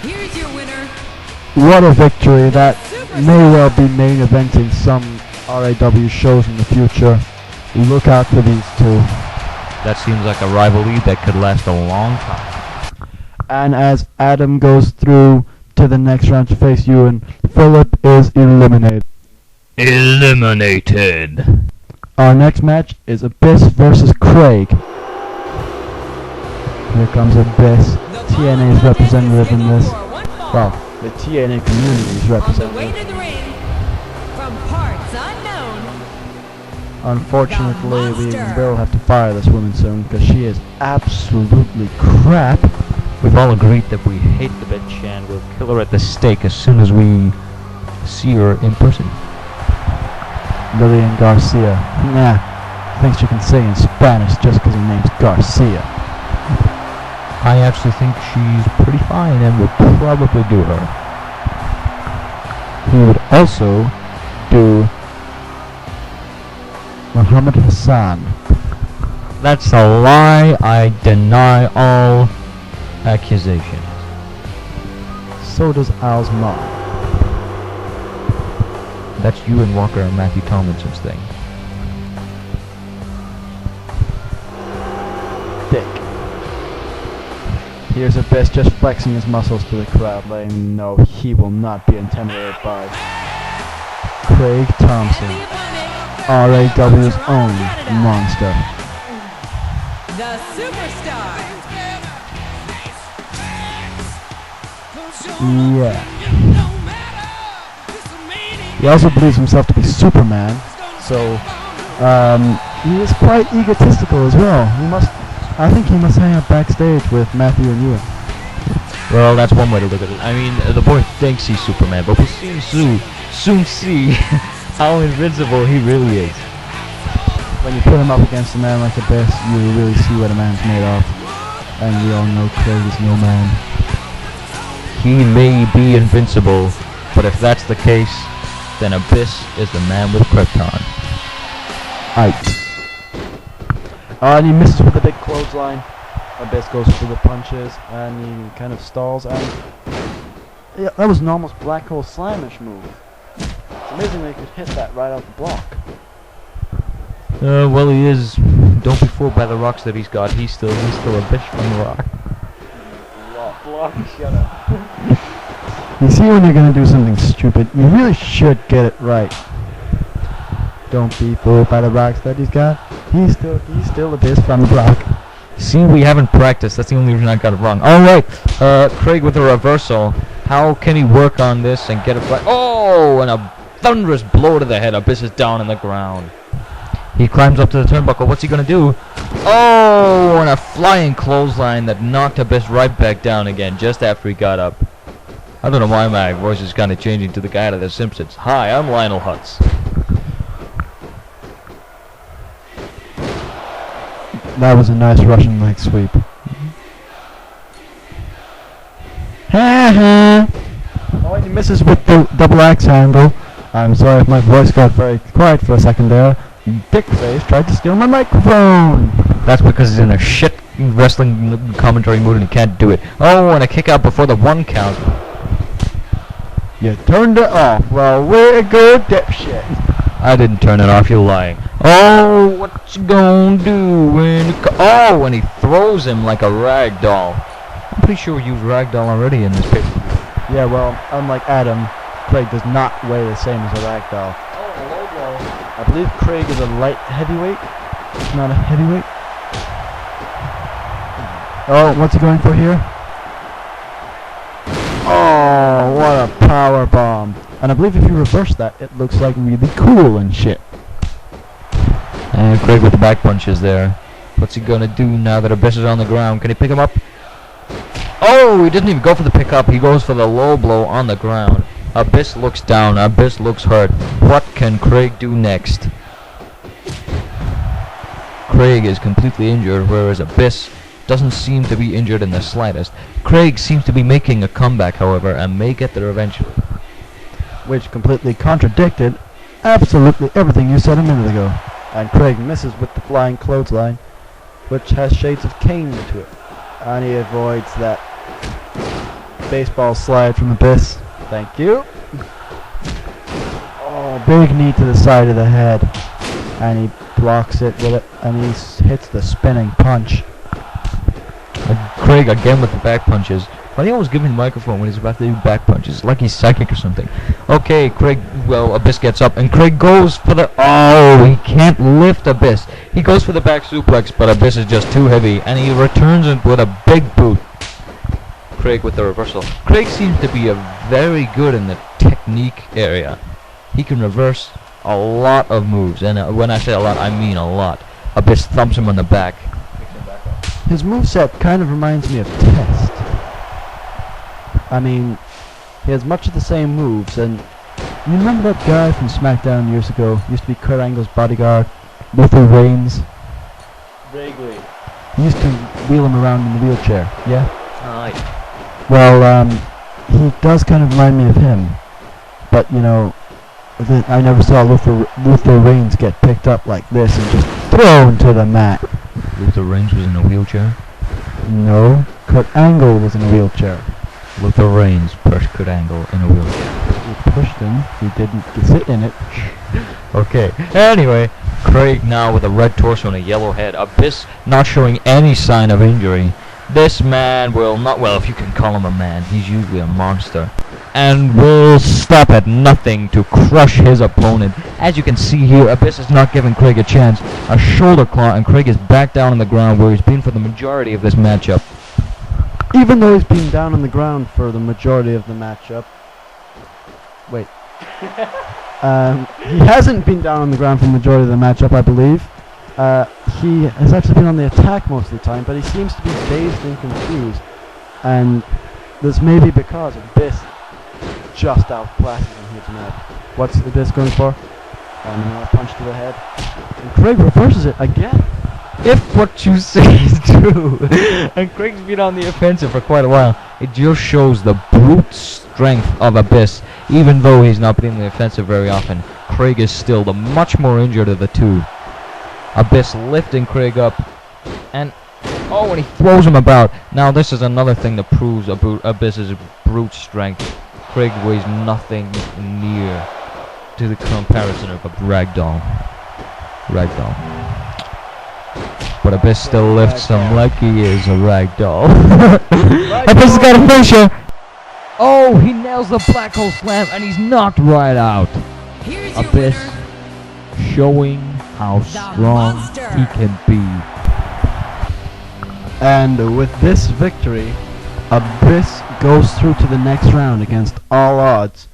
Here's your winner. What a victory. That may well be main eventing some RAW shows in the future. Look out for these two. That seems like a rivalry that could last a long time. And as Adam goes through to the next round to face Ewan, Philip is eliminated. Eliminated. Our next match is Abyss versus Craig. Here comes Abyss. TNA's representative in this. Well, the TNA community is representative. From parts unknown. Unfortunately, we will have to fire this woman soon because she is absolutely crap. We've all agreed that we hate the bitch and we'll kill her at the stake as soon as we see her in person. Lillian Garcia. Nah, thinks she can say in Spanish just because her name's Garcia. I actually think she's pretty fine and will probably do her. He would also do Muhammad Hassan. That's a lie. I deny all accusations. So does Al's mom. That's Ewan Walker and Matthew Tomlinson's thing. Dick. Here's Abyss just flexing his muscles to the crowd, letting them know he will not be intimidated by Craig Thompson, RAW's own monster. The superstar. Yeah. He also believes himself to be Superman, so he is quite egotistical as well. I think he must hang out backstage with Matthew and Ewan. Well, that's one way to look at it. I mean, the boy thinks he's Superman, but we'll soon see how invincible he really is. When you put him up against a man like Abyss, you really see what a man's made of. And we all know Craig is no man. He may be invincible, but if that's the case, then Abyss is the man with Krypton. And he misses with a big clothesline. Abyss goes for the punches, and he kind of stalls, and yeah, that was an almost black hole slamish move. It's amazing they could hit that right out the block. Well, he is. Don't be fooled by the rocks that he's got. He's still a bitch from the rock. Block, shut up. You see, when you're gonna do something stupid, you really should get it right. Don't be fooled by the rocks that he's got. He's still a bitch from the block. See, we haven't practiced. That's the only reason I got it wrong. All right, Craig with a reversal. How can he work on this and get it right? Oh, and a thunderous blow to the head. Abyss is down on the ground. He climbs up to the turnbuckle. What's he gonna do? Oh, and a flying clothesline that knocked Abyss right back down again just after he got up. I don't know why my voice is kind of changing to the guy out of The Simpsons. Hi, I'm Lionel Hutz. That was a nice Russian leg sweep. Oh, and he misses with the double axe handle. I'm sorry if my voice got very quiet for a second there. Dickface tried to steal my microphone. That's because he's in a shit wrestling commentary mood and he can't do it. Oh, and a kick out before the 1 count. You turned it off. Well, way to go, dipshit. I didn't turn it off, you're lying. Oh, what you gonna do when when he throws him like a rag doll. I'm pretty sure we used rag doll already in this picture. Yeah, well, unlike Adam, Craig does not weigh the same as a rag doll. I believe Craig is a light heavyweight, not a heavyweight. Oh, what's he going for here? Oh, what a power bomb. And I believe if you reverse that, it looks like really cool and shit. And Craig with the back punches there. What's he gonna do now that Abyss is on the ground? Can he pick him up? Oh, he doesn't even go for the pickup. He goes for the low blow on the ground. Abyss looks down. Abyss looks hurt. What can Craig do next? Craig is completely injured, whereas Abyss doesn't seem to be injured in the slightest. Craig seems to be making a comeback, however, and may get there eventually. Which completely contradicted absolutely everything you said a minute ago. And Craig misses with the flying clothesline, which has shades of Kane to it. And he avoids that baseball slide from Abyss. Thank you. Oh, big knee to the side of the head. And he blocks it with it, and he hits the spinning punch. Craig again with the back punches. Why do you always give me the microphone when he's about to do back punches? Like he's psychic or something. Okay, Craig, well, Abyss gets up, and Craig goes for the... Oh, he can't lift Abyss. He goes for the back suplex, but Abyss is just too heavy, and he returns it with a big boot. Craig with the reversal. Craig seems to be very good in the technique area. He can reverse a lot of moves, and when I say a lot, I mean a lot. Abyss thumps him on the back. His moveset kind of reminds me of Test. I mean, he has much of the same moves, and you remember that guy from SmackDown years ago? Used to be Kurt Angle's bodyguard, Luther Reigns. Vaguely. He used to wheel him around in the wheelchair. Yeah. Aye. Well, he does kind of remind me of him, but you know, I never saw Luther Reigns get picked up like this and just thrown to the mat. Luther Reigns was in a wheelchair. No, Kurt Angle was in a wheelchair. Luther Reigns pushed Kurt Angle in a wheelchair. He pushed him. He didn't sit in it. Okay. Anyway, Craig now with a red torso and a yellow head. Abyss not showing any sign of injury. This man will not, well, if you can call him a man, he's usually a monster, and will stop at nothing to crush his opponent. As you can see here, Abyss is not giving Craig a chance. A shoulder claw, and Craig is back down on the ground where he's been for the majority of this matchup. Even though he's been down on the ground for the majority of the matchup. Wait. He hasn't been down on the ground for the majority of the matchup, I believe. He has actually been on the attack most of the time, but he seems to be dazed and confused. And this may be because Abyss just outclasses him here tonight. What's Abyss going for? Another punch to the head. And Craig reverses it again. If what you say is true, and Craig's been on the offensive for quite a while, it just shows the brute strength of Abyss. Even though he's not been on the offensive very often, Craig is still the much more injured of the two. Abyss lifting Craig up, and oh, and he throws him about. Now this is another thing that proves Abyss's brute strength. Craig weighs nothing near to the comparison of a ragdoll. But Abyss still lifts him like he is a ragdoll. Abyss has got a finisher. Oh, he nails the black hole slam, and he's knocked right out. Here's your Abyss winner, showing how strong monster. he can be. And with this victory, Abyss goes through to the next round against all odds.